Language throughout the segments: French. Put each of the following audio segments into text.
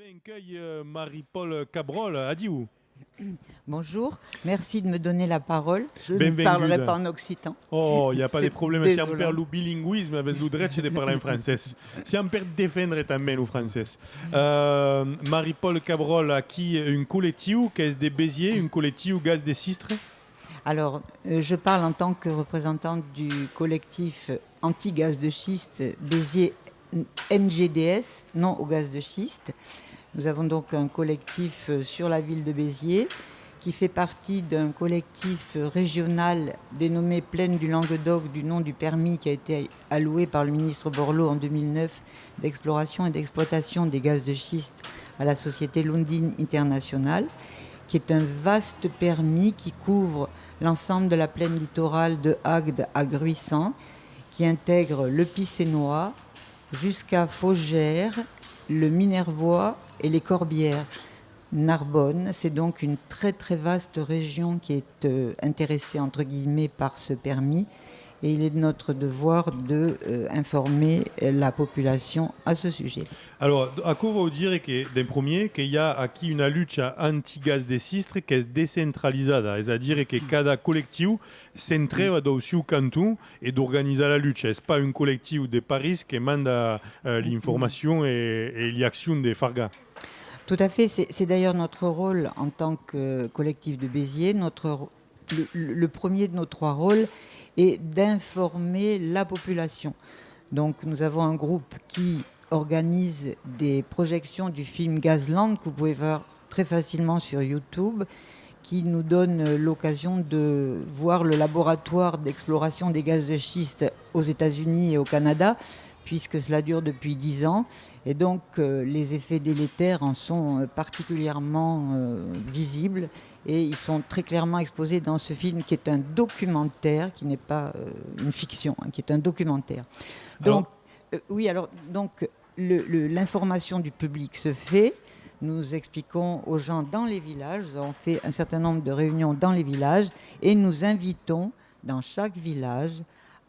Avec un cueil Marie-Paul Cabrol, adieu. Bonjour, merci de me donner la parole. Je ne parlerai Benvinguda. pas en occitan. Oh, il n'y a pas de C'est problème. Si on perd désolant. le bilinguisme, avec le droit de parler en français. Si on perd défendre também le français. Marie-Paul Cabrol a qui une collective, qu'est-ce des Béziers, une collective gaz des Sistres. Alors, je parle en tant que représentante du collectif anti-gaz de schiste Béziers NGDS, non au gaz de schiste. Nous avons donc un collectif sur la ville de Béziers qui fait partie d'un collectif régional dénommé Plaine du Languedoc du nom du permis qui a été alloué par le ministre Borloo en 2009 d'exploration et d'exploitation des gaz de schiste à la société Lundin International, qui est un vaste permis qui couvre l'ensemble de la plaine littorale de Agde à Gruissant, qui intègre le Picénois jusqu'à Faugères, le Minervois et les Corbières. Narbonne, c'est donc une très très vaste région qui est intéressée entre guillemets par ce permis, et il est de notre devoir de informer la population à ce sujet. Alors, à quoi vous dire que, d'un premier, qu'il y a aquí une lutte anti-gaz des Sistres qui est décentralisée, c'est-à-dire que cada collectif s'entraide dans ce canton et d'organiser la lutte. Ce n'est pas un collectif de Paris qui manda l'information et l'action des Fargas. Tout à fait, c'est d'ailleurs notre rôle en tant que collectif de Béziers. Le premier de nos trois rôles est d'informer la population. Donc nous avons un groupe qui organise des projections du film Gazland que vous pouvez voir très facilement sur YouTube, qui nous donne l'occasion de voir le laboratoire d'exploration des gaz de schiste aux États-Unis et au Canada, puisque cela dure depuis 10 ans. Et donc, les effets délétères en sont particulièrement visibles. Et ils sont très clairement exposés dans ce film qui est un documentaire, qui n'est pas une fiction, hein, qui est un documentaire. Donc, l'information du public se fait. Nous expliquons aux gens dans les villages. Nous avons fait un certain nombre de réunions dans les villages. Et nous invitons dans chaque village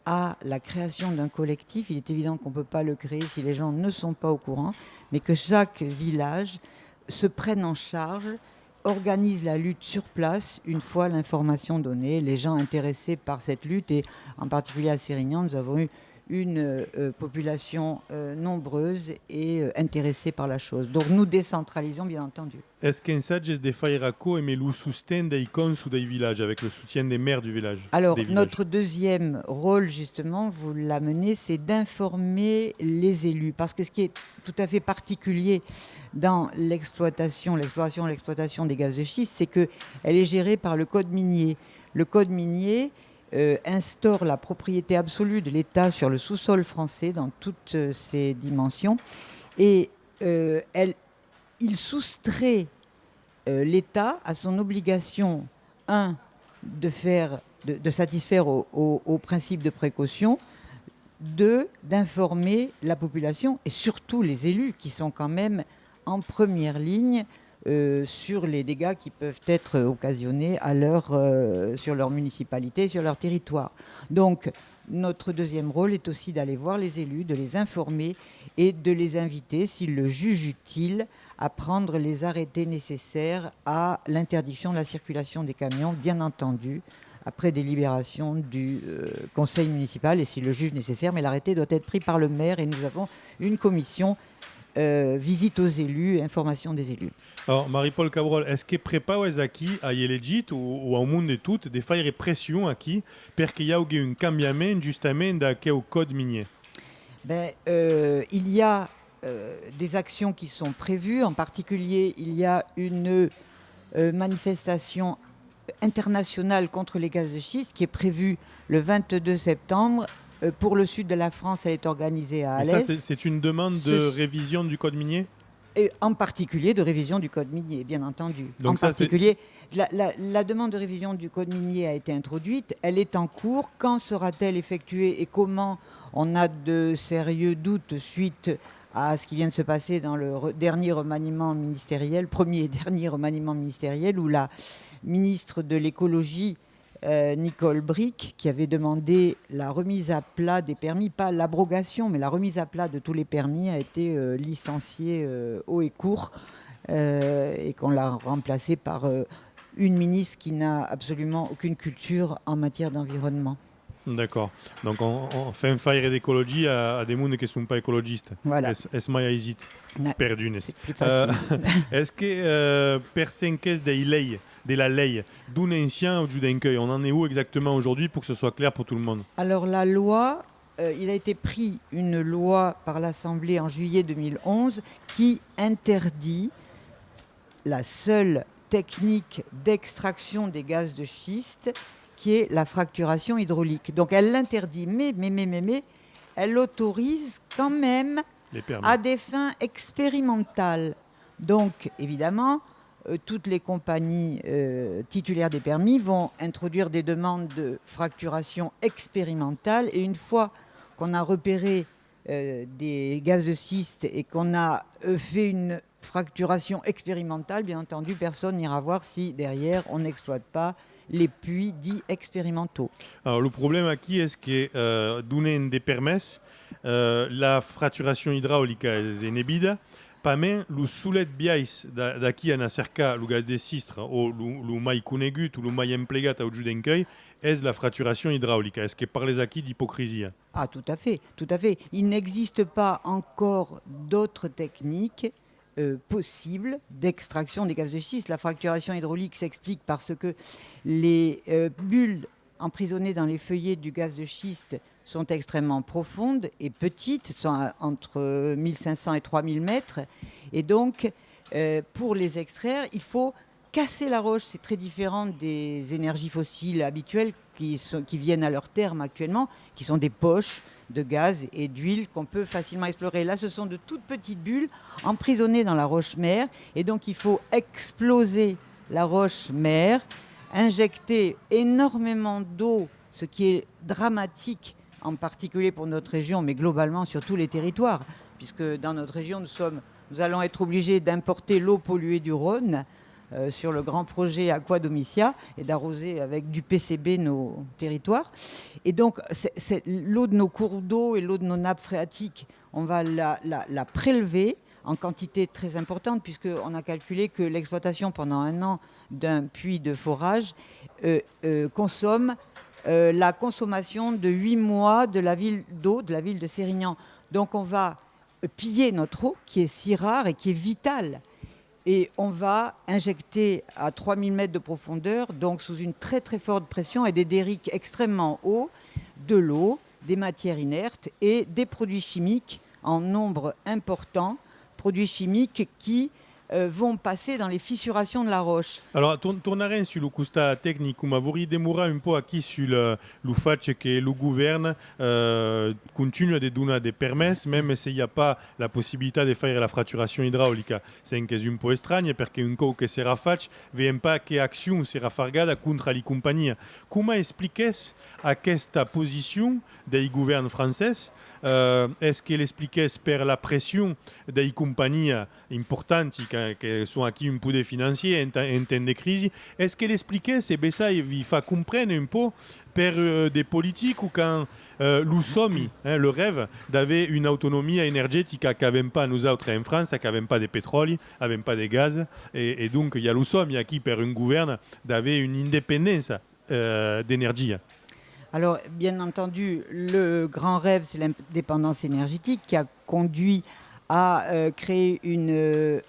à la création d'un collectif. Il est évident qu'on ne peut pas le créer si les gens ne sont pas au courant, mais que chaque village se prenne en charge, organise la lutte sur place une fois l'information donnée. Les gens intéressés par cette lutte, et en particulier à Sérignan, nous avons eu une population nombreuse et intéressée par la chose. Donc nous décentralisons, bien entendu. Est-ce qu'un sagesse de Fairaco et le soutien des cons ou des villages, avec le soutien des maires du village? Alors, notre deuxième rôle, justement, vous l'amenez, c'est d'informer les élus. Parce que ce qui est tout à fait particulier dans l'exploitation des gaz de schiste, c'est qu'elle est gérée par le Code minier. Le Code minier instaure la propriété absolue de l'État sur le sous-sol français dans toutes ses dimensions. Et il soustrait l'État à son obligation, de satisfaire au principe de précaution, d'informer la population et surtout les élus qui sont quand même en première ligne sur les dégâts qui peuvent être occasionnés sur leur municipalité, sur leur territoire. Donc, notre deuxième rôle est aussi d'aller voir les élus, de les informer et de les inviter, s'ils le jugent utile, à prendre les arrêtés nécessaires à l'interdiction de la circulation des camions, bien entendu, après délibération du conseil municipal et s'il le juge nécessaire. Mais l'arrêté doit être pris par le maire et nous avons une commission visite aux élus et information des élus. Alors, Marie-Paul Cabrol, est-ce que prépare aqui a legit ou au monde de tout de faire pression aqui pour qu'il y ait un cambiamento justement au code minier? Il y a des actions qui sont prévues. En particulier, il y a une manifestation internationale contre les gaz de schiste qui est prévue le 22 septembre. Pour le sud de la France, elle est organisée à Alès. Ça, c'est une demande de révision du code minier? Et en particulier de révision du code minier, bien entendu. Donc la demande de révision du code minier a été introduite, elle est en cours. Quand sera-t-elle effectuée et comment? On a de sérieux doutes suite à ce qui vient de se passer dans le dernier remaniement ministériel, premier et dernier remaniement ministériel, où la ministre de l'écologie Nicole Bricq, qui avait demandé la remise à plat des permis, pas l'abrogation, mais la remise à plat de tous les permis, a été licenciée haut et court, et qu'on l'a remplacée par une ministre qui n'a absolument aucune culture en matière d'environnement. D'accord. Donc on fait un faire d'écologie à des mondes qui ne sont pas écologistes. Voilà. Est-ce mai hésite Ouais, perdu. c'est plus facile. Est-ce que persenques de la lei d'un ancien au Judencueil, on en est où exactement aujourd'hui pour que ce soit clair pour tout le monde? Alors la loi, il a été pris une loi par l'Assemblée en juillet 2011 qui interdit la seule technique d'extraction des gaz de schiste, qui est la fracturation hydraulique. Donc elle l'interdit, mais elle autorise quand même Les permis. à des fins expérimentales. Donc évidemment, toutes les compagnies titulaires des permis vont introduire des demandes de fracturation expérimentale, et une fois qu'on a repéré des gaz de schiste et qu'on a fait une fracturation expérimentale, bien entendu, personne n'ira voir si derrière on n'exploite pas les puits dits expérimentaux. Alors le problème aquí est que donner des permis, la fracturation hydraulique est inébida, pas même le soulet biais d'aquí en acerca le gaz de sistre ou le mai conegut ou le mai emplegat au Judencueil est la fracturation hydraulique. Est-ce que parlez aquí d'hypocrisie? Ah, tout à fait, tout à fait. Il n'existe pas encore d'autres techniques possibles d'extraction des gaz de schiste. La fracturation hydraulique s'explique parce que les bulles emprisonnées dans les feuillets du gaz de schiste sont extrêmement profondes et petites, sont entre 1500 et 3000 mètres. Et donc, pour les extraire, il faut casser la roche. C'est très différent des énergies fossiles habituelles qui viennent à leur terme actuellement, qui sont des poches de gaz et d'huile qu'on peut facilement explorer. Là, ce sont de toutes petites bulles emprisonnées dans la roche-mère. Et donc, il faut exploser la roche-mère, injecter énormément d'eau, ce qui est dramatique, en particulier pour notre région, mais globalement sur tous les territoires, puisque dans notre région, nous allons être obligés d'importer l'eau polluée du Rhône sur le grand projet Aqua Domitia et d'arroser avec du PCB nos territoires. Et donc, l'eau de nos cours d'eau et l'eau de nos nappes phréatiques, on va la prélever en quantité très importante, puisqu'on a calculé que l'exploitation pendant un an d'un puits de forage consomme la consommation de 8 mois de la ville de Sérignan. Donc on va piller notre eau, qui est si rare et qui est vitale. Et on va injecter à 3000 mètres de profondeur, donc sous une très très forte pression et des dériques extrêmement hauts, de l'eau, des matières inertes et des produits chimiques en nombre important, produits chimiques qui vont passer dans les fissurations de la roche. Alors, tornarem sur le constat technique, ma vorrei demorare un po' aquí sul fatto che le governo continua a donare des permessi, même s'il n'y a pas la possibilità di fare la fratturazione idraulica. C'est une cosa un po' strana, perché un co che sarà fatto, vediamo pas che azione sarà fargata contro le compagnie. Come espliques a questa posizione dei governi francesi? Est-ce qu'elle expliquait per la pression dei compagnie importanti che sono aquí un po' des financiers in temps de crise? Est-ce qu'elle expliquait se ça vi fa comprendre un po' per des politiques ou quand nous sommes, le rêve d'avoir une autonomie énergétique qu'avons pas nous autres en France, qui n'avons pas de pétrole, n'avons pas de gaz, et donc il y a nous sommes qui per un gouvernement d'avoir une indépendance d'énergie. Alors, bien entendu, le grand rêve, c'est l'indépendance énergétique qui a conduit à créer une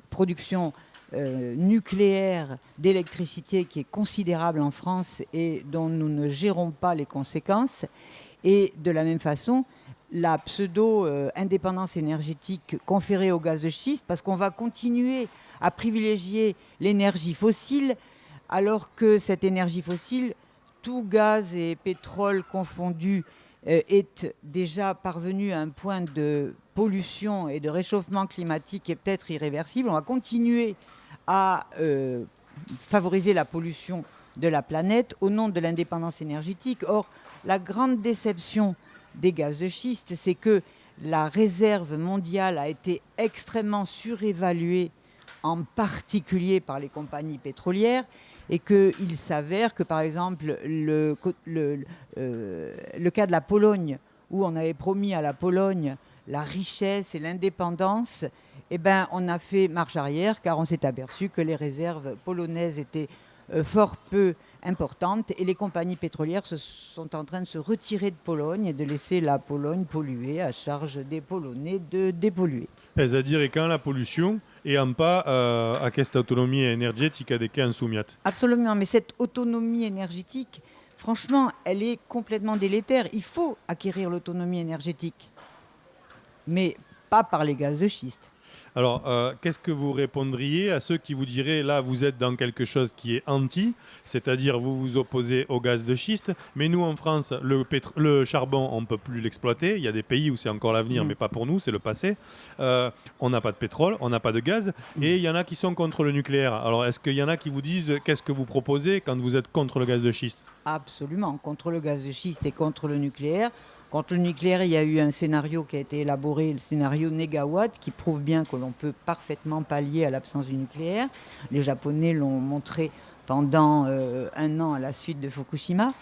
production nucléaire d'électricité qui est considérable en France et dont nous ne gérons pas les conséquences. Et de la même façon, la pseudo-indépendance énergétique conférée au gaz de schiste, parce qu'on va continuer à privilégier l'énergie fossile, alors que cette énergie fossile, tout gaz et pétrole confondus, est déjà parvenu à un point de pollution et de réchauffement climatique qui est peut-être irréversible. On va continuer à favoriser la pollution de la planète au nom de l'indépendance énergétique. Or, la grande déception des gaz de schiste, c'est que la réserve mondiale a été extrêmement surévaluée, en particulier par les compagnies pétrolières, et qu'il s'avère que, par exemple, le cas de la Pologne, où on avait promis à la Pologne la richesse et l'indépendance, eh ben, on a fait marche arrière car on s'est aperçu que les réserves polonaises étaient fort peu importantes et les compagnies pétrolières sont en train de se retirer de Pologne et de laisser la Pologne polluer à charge des Polonais de dépolluer. C'est-à-dire quand la pollution et en pas à questa autonomia energetica de che insumiat. Absolument, mais cette autonomie énergétique, franchement, elle est complètement délétère. Il faut acquérir l'autonomie énergétique, mais pas par les gaz de schiste. Alors, qu'est-ce que vous répondriez à ceux qui vous diraient, là, vous êtes dans quelque chose qui est anti, c'est-à-dire vous vous opposez au gaz de schiste, mais nous, en France, le charbon, on ne peut plus l'exploiter. Il y a des pays où c'est encore l'avenir, mais pas pour nous, c'est le passé. On n'a pas de pétrole, on n'a pas de gaz, et il y en a qui sont contre le nucléaire. Alors, est-ce qu'il y en a qui vous disent, qu'est-ce que vous proposez quand vous êtes contre le gaz de schiste? Absolument, contre le gaz de schiste et contre le nucléaire. Contre le nucléaire, il y a eu un scénario qui a été élaboré, le scénario Négawatt, qui prouve bien que l'on peut parfaitement pallier à l'absence du nucléaire. Les Japonais l'ont montré pendant 1 an à la suite de Fukushima.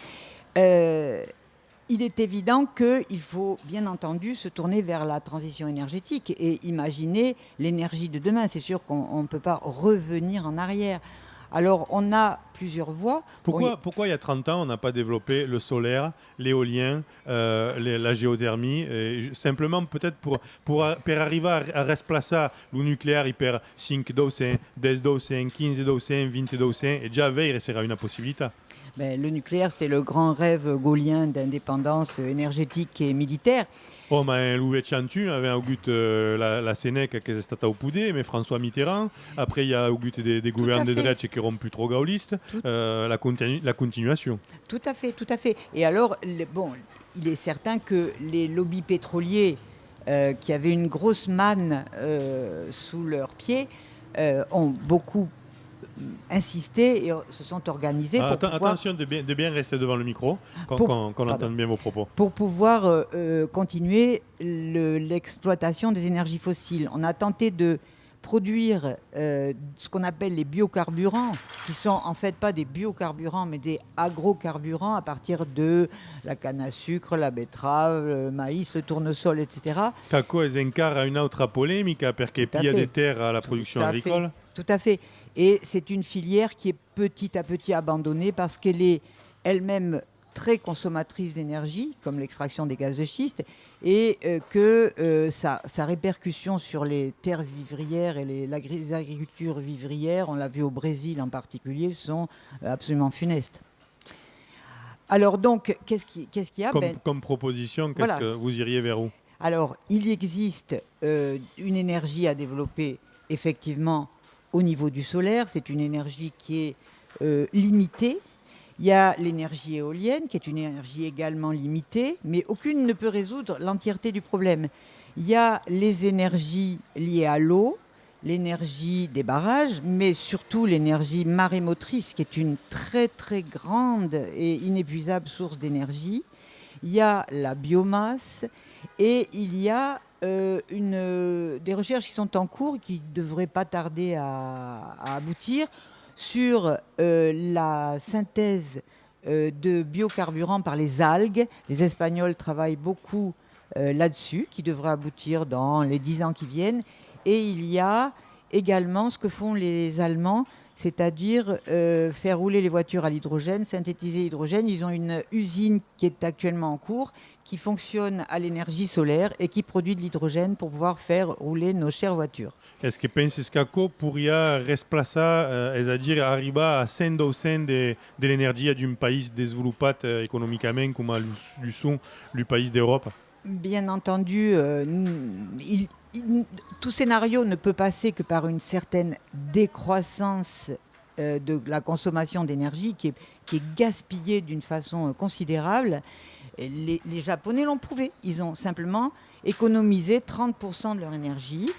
Il est évident qu'il faut bien entendu se tourner vers la transition énergétique et imaginer l'énergie de demain. C'est sûr qu'on ne peut pas revenir en arrière. Alors, on a plusieurs voies. Pourquoi il y a 30 ans, on n'a pas développé le solaire, l'éolien, la géothermie simplement, peut-être pour arriver à remplacer le nucléaire, il perd 5 10 15 20 et déjà il sera une possibilité. Ben, le nucléaire, c'était le grand rêve gaulien d'indépendance énergétique et militaire. Oh, ma l'Uvecentu avait augut la Sénèque qui est stata oppudée, mais François Mitterrand. Après, il y a augut des gouvernements de droite qui sont plus trop gaullistes. La continuation. Tout à fait, tout à fait. Et alors, il est certain que les lobbies pétroliers qui avaient une grosse manne sous leurs pieds ont beaucoup insisté et se sont organisés pour pouvoir... Attention de bien rester devant le micro, qu'on entende bien vos propos. Pour pouvoir continuer l'exploitation des énergies fossiles. On a tenté de produire ce qu'on appelle les biocarburants, qui sont en fait pas des biocarburants, mais des agrocarburants à partir de la canne à sucre, la betterave, le maïs, le tournesol, etc. Taco encara une autre polémique perché pilla des terres à la production agricole. Tout à fait. Et c'est une filière qui est petit à petit abandonnée parce qu'elle est elle-même très consommatrice d'énergie, comme l'extraction des gaz de schiste, et que sa répercussion sur les terres vivrières et les agricultures vivrières, on l'a vu au Brésil en particulier, sont absolument funestes. Alors donc, qu'est-ce qu'il y a comme proposition, que vous iriez vers où? Alors, il existe une énergie à développer effectivement au niveau du solaire. C'est une énergie qui est limitée. Il y a l'énergie éolienne, qui est une énergie également limitée, mais aucune ne peut résoudre l'entièreté du problème. Il y a les énergies liées à l'eau, l'énergie des barrages, mais surtout l'énergie marémotrice, qui est une très très grande et inépuisable source d'énergie. Il y a la biomasse et il y a des recherches qui sont en cours, qui ne devraient pas tarder à aboutir, sur la synthèse de biocarburants par les algues. Les Espagnols travaillent beaucoup là-dessus, qui devrait aboutir dans les 10 ans qui viennent. Et il y a également ce que font les Allemands, c'est-à-dire faire rouler les voitures à l'hydrogène, synthétiser l'hydrogène. Ils ont une usine qui est actuellement en cours, qui fonctionne à l'énergie solaire et qui produit de l'hydrogène pour pouvoir faire rouler nos chères voitures. Est-ce que penses qu'Aco pourrait remplacer, c'est-à-dire arriver à 100% de l'énergie d'un pays développé économiquement comme le pays d'Europe? Bien entendu, tout scénario ne peut passer que par une certaine décroissance de la consommation d'énergie qui est gaspillée d'une façon considérable. Les Japonais l'ont prouvé. Ils ont simplement économisé 30% de leur énergie.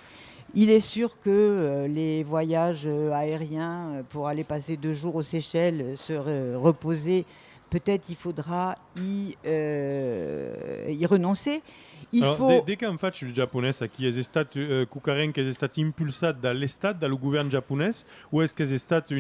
Il est sûr que les voyages aériens pour aller passer 2 jours aux Seychelles, se reposer, peut-être il faudra y renoncer. Alors, dès qu'en fait, le japonais, qui est stati Kukaren, che è stata impulsata dall'État, dal governo giapponese, ou est-ce que c'est stata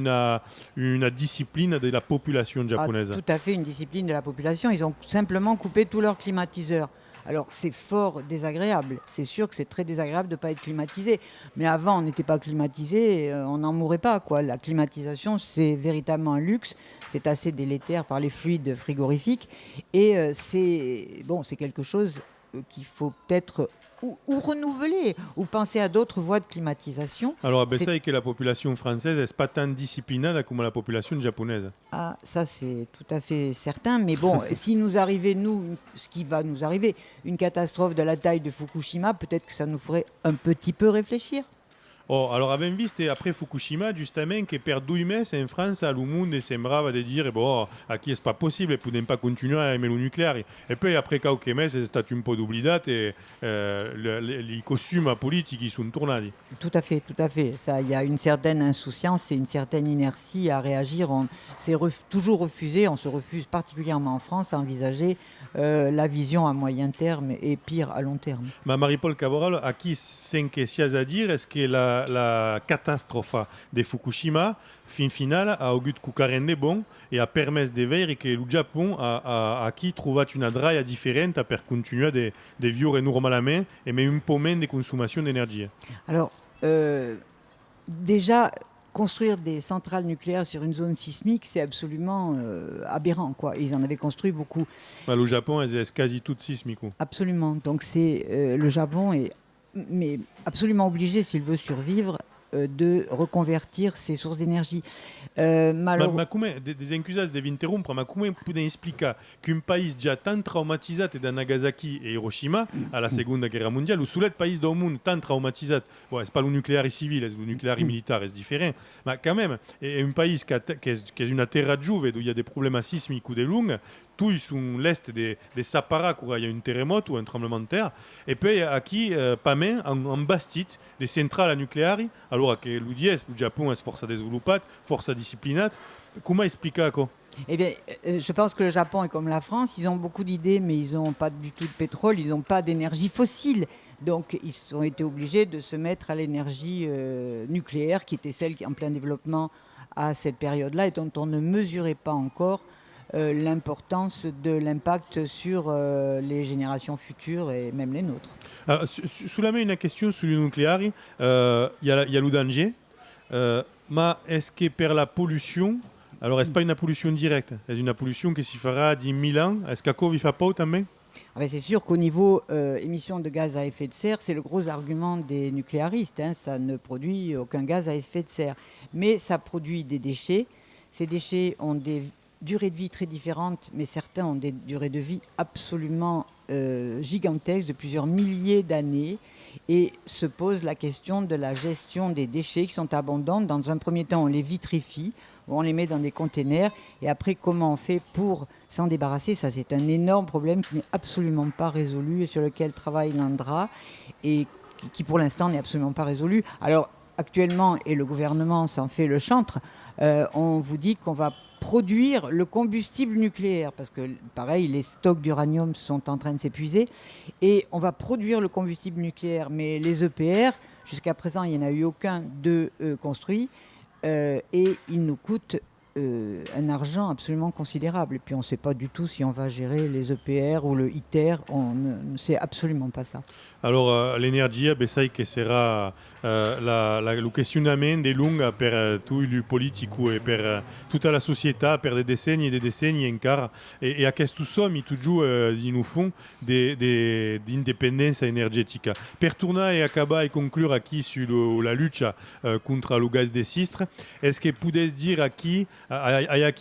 une discipline de la population japonaise? Tout à fait une discipline de la population. Ils ont simplement coupé tous leurs climatiseurs. Alors c'est fort désagréable. C'est sûr que c'est très désagréable de ne pas être climatisé. Mais avant, on n'était pas climatisé, on n'en mourait pas, quoi. La climatisation, c'est véritablement un luxe. C'est assez délétère par les fluides frigorifiques. Et c'est quelque chose qu'il faut peut-être ou renouveler, ou penser à d'autres voies de climatisation. Alors, ben, ça, que la population française n'est pas tant disciplinée comme la population japonaise. Ah, ça c'est tout à fait certain, mais bon, si nous arrivait, ce qui va nous arriver, une catastrophe de la taille de Fukushima, peut-être que ça nous ferait un petit peu réfléchir. Oh, alors abbiamo visto après Fukushima giustamente che per 2 mesi in Francia il mondo sembrava di dire bon, a chi è pas possibile, possiamo pas continuare a aimer le nucléaire. E poi après quelques mesi è stato un po' d'oublidato e i costumi politici sono tornati. Tout à fait, tout à fait. Ça, il y a une certaine insouciance et une certaine inertie à réagir. On s'est toujours refusé, on se refuse particulièrement en France à envisager la vision à moyen terme et pire à long terme. Ma Marie-Paul Caboral, a chi sente sia a dire est-ce que la catastrofe di Fukushima fin finale a avuto cucarende bon e ha permesso di vedere che il Giappone ha trovato una draia differente per continuare a vivere normalmente e même un po' meno di consumazione di energia. Alors, déjà, construire des centrales nucléaires sur une zone sismique, c'est absolument aberrant, quoi. Ils en avaient construit beaucoup. Ma le Japon è quasi tutto sismico. Absolument. Donc, le Japon est absolument obligé, s'il veut survivre, de reconvertir ses sources d'énergie. Ma come, scusate, devo interrompere, ma come potete spiegare che un paese già tan traumatizzato da Nagasaki e Hiroshima alla seconda guerra mondiale, o sulle paesi del mondo tan traumatizzato, bon, c'est pas le nucléaire civil, c'est le nucléaire militaire, c'est différent, ma quand même, è un paese che è una terra giove, dove il y a des problèmes sismiques de lungue, tous sont l'est de Sappara, quand il y a un terremoto ou un tremblement de terre, et puis qui, pas même, en bastite des centrales nucléaires, alors que le Japon est force développée, force disciplinée. Comment expliquer ça? Eh bien, je pense que le Japon est comme la France, ils ont beaucoup d'idées, mais ils n'ont pas du tout de pétrole, ils n'ont pas d'énergie fossile. Donc, ils ont été obligés de se mettre à l'énergie nucléaire, qui était celle qui est en plein développement à cette période-là, et dont on ne mesurait pas encore l'importance de l'impact sur les générations futures et même les nôtres. Alors, sous la main, une question sur le nucléaire. Il y a le danger, mais est-ce que pour la pollution, alors est-ce pas une pollution directe? Est-ce une pollution qui s'y fera 10 000 ans? Est-ce qu'à il ne fait pas autant? C'est sûr qu'au niveau émissions de gaz à effet de serre, c'est le gros argument des nucléaristes. Ça ne produit aucun gaz à effet de serre. Mais ça produit des déchets. Ces déchets ont des durées de vie très différentes, mais certains ont des durées de vie absolument gigantesques, de plusieurs milliers d'années, et se pose la question de la gestion des déchets qui sont abondants. Dans un premier temps, on les vitrifie, on les met dans des containers, et après, comment on fait pour s'en débarrasser? Ça, c'est un énorme problème qui n'est absolument pas résolu et sur lequel travaille l'ANDRA, et qui pour l'instant n'est absolument pas résolu. Alors, actuellement, et le gouvernement s'en fait le chantre, on vous dit qu'on va produire le combustible nucléaire, parce que pareil, les stocks d'uranium sont en train de s'épuiser, et on va produire le combustible nucléaire, mais les EPR, jusqu'à présent, il n'y en a eu aucun de construit, et ils nous coûtent un argent absolument considérable. Et puis on ne sait pas du tout si on va gérer les EPR ou le ITER, on ne sait absolument pas ça. Alors l'énergie, sai che sarà il questionamento lungo per tutti i politici e per tutta la società per dei decenni e dei decenni ancora e a questo sommi toujours in un fond di indipendenza energetica. Per tornare e acabare e conclure qui sur la lutte contre le gaz de schiste, est-ce que potete dire a qui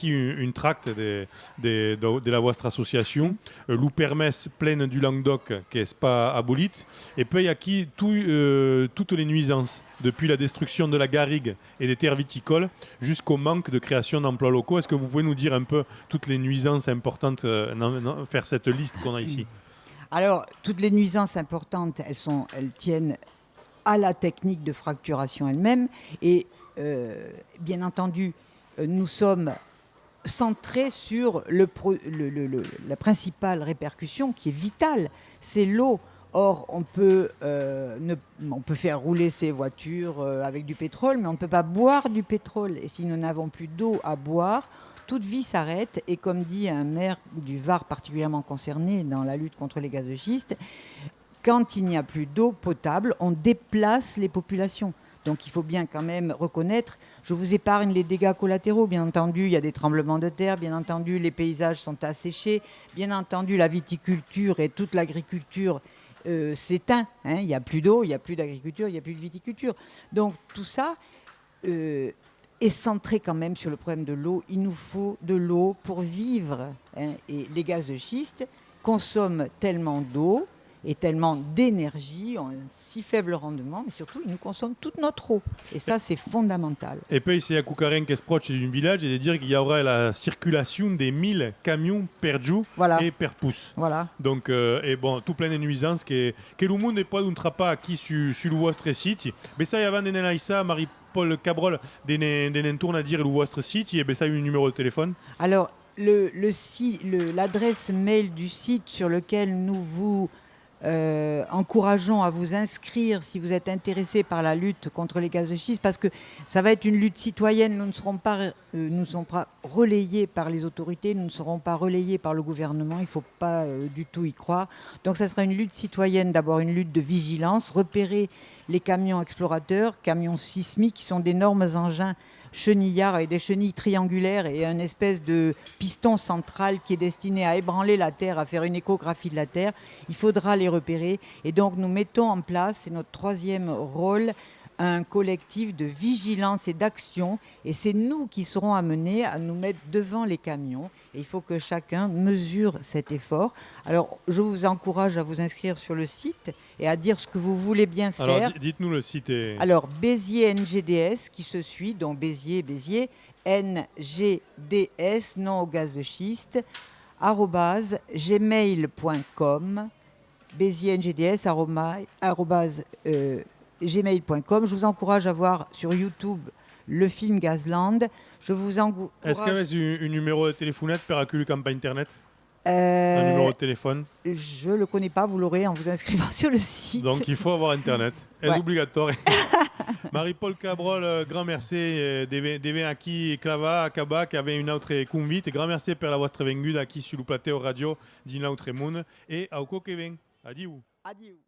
une tract de la vostra association, le permesse pleine du Languedoc qui n'est pas abolite, et puis il y a qui toutes les nuisances, depuis la destruction de la garrigue et des terres viticoles jusqu'au manque de création d'emplois locaux. Est-ce que vous pouvez nous dire un peu toutes les nuisances importantes, faire cette liste qu'on a ici? Alors, toutes les nuisances importantes, elles tiennent à la technique de fracturation elle-même, et bien entendu, nous sommes centré sur la principale répercussion qui est vitale, c'est l'eau. Or, on peut faire rouler ces voitures avec du pétrole, mais on ne peut pas boire du pétrole. Et si nous n'avons plus d'eau à boire, toute vie s'arrête. Et comme dit un maire du Var particulièrement concerné dans la lutte contre les gaz de schiste, quand il n'y a plus d'eau potable, on déplace les populations. Donc il faut bien quand même reconnaître, je vous épargne les dégâts collatéraux, bien entendu, il y a des tremblements de terre, bien entendu, les paysages sont asséchés, bien entendu, la viticulture et toute l'agriculture s'éteint. Hein, il n'y a plus d'eau, il n'y a plus d'agriculture, il n'y a plus de viticulture. Donc tout ça est centré quand même sur le problème de l'eau. Il nous faut de l'eau pour vivre. Hein, et les gaz de schiste consomment tellement d'eau et tellement d'énergie, ont un si faible rendement, mais surtout, ils nous consomment toute notre eau. Et ça, c'est fondamental. Et puis, c'est à Kukaren qui se proche d'un village et de dire qu'il y aura la circulation des 1000 camions per jour et per pouce. Voilà. Donc, et bon, tout plein de nuisances que le monde n'est pas d'un trapas acquis sur le votre site. Mais ça, avant de ça, Marie-Paul Cabrol, d'un tourne à dire le votre site, et ben ça, il y a un numéro de téléphone. Alors, l'adresse mail du site sur lequel nous vous encourageons à vous inscrire si vous êtes intéressé par la lutte contre les gaz de schiste, parce que ça va être une lutte citoyenne. Nous ne serons pas relayés par les autorités, nous ne serons pas relayés par le gouvernement, il ne faut pas du tout y croire. Donc ça sera une lutte citoyenne, d'abord une lutte de vigilance, repérer les camions explorateurs, camions sismiques, qui sont d'énormes engins chenillards avec des chenilles triangulaires et un espèce de piston central qui est destiné à ébranler la Terre, à faire une échographie de la Terre. Il faudra les repérer. Et donc, nous mettons en place, c'est notre troisième rôle, un collectif de vigilance et d'action. Et c'est nous qui serons amenés à nous mettre devant les camions. Et il faut que chacun mesure cet effort. Alors, je vous encourage à vous inscrire sur le site et à dire ce que vous voulez bien faire. Alors, dites-nous le site. Alors, Béziers NGDS qui se suit, donc Béziers, NGDS, non au gaz de schiste, @gmail.com, Béziers NGDS, gmail.com. Je vous encourage à voir sur YouTube le film Gazland. Je vous encourage... Est-ce qu'il y a un numéro de téléphonette pour accueillir campagne internet? Un numéro de téléphone? Je ne le connais pas, vous l'aurez en vous inscrivant sur le site. Donc il faut avoir internet. C'est obligatoire. Marie-Paul Cabrol, grand merci d'être aquí clava, acaba, qui avait une autre convite. Grand merci pour la vostra venguda aquí sur le plateau radio d'une autre monde. Et au coquevin. Adieu. Adieu.